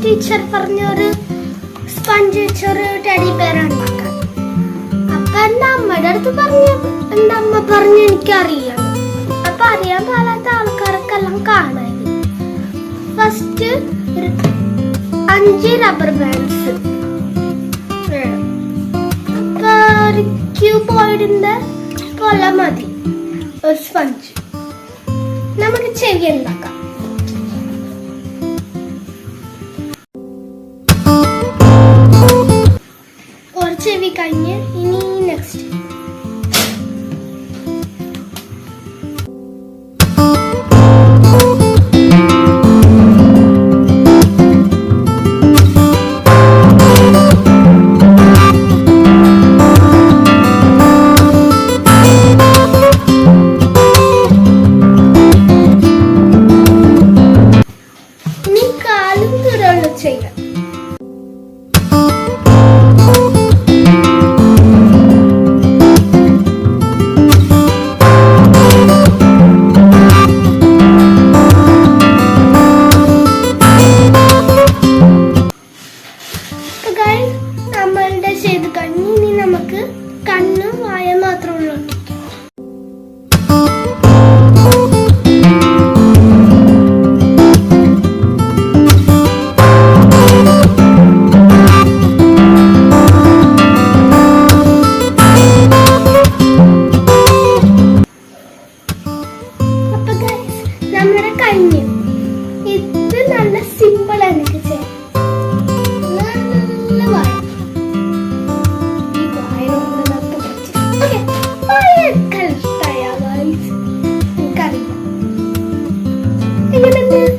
Teacher പറഞ്ഞൊരു sponge വെച്ചൊരു teddy bear ഉണ്ടാക്കാൻ. അപ്പൊ എന്റെ അമ്മയുടെ അടുത്ത് പറഞ്ഞു, എന്റെ അമ്മ പറഞ്ഞു എനിക്കറിയാം. അപ്പൊ അറിയാൻ പാടാത്ത ആൾക്കാർക്കെല്ലാം കാണാൻ ഫസ്റ്റ് 5 റബ്ബർ ബാൻഡ്സ്, അപ്പൊ ഒരു ക്യൂബോയിഡിന്റെ പോലെ മതി ഒരു സ്പഞ്ച്. നമുക്ക് ചെവി ഉണ്ടാക്കാം. ചെവി കഴിഞ്ഞ് ഇനി നെക്സ്റ്റ് ഇനി കാലും തുറള്ള ചെയ്യാം. നമ്മളുടെ ചെയ്ത് കഴിഞ്ഞ് ഇനി നമുക്ക് കണ്ണും വായ മാത്രമുള്ള അപ്പൊ നമ്മുടെ കഴിഞ്ഞു. ഇത് നല്ല സിമ്പിൾ ആണ് എനിക്ക് ചെയ്യാൻ. Kalian tahu guys, kalian.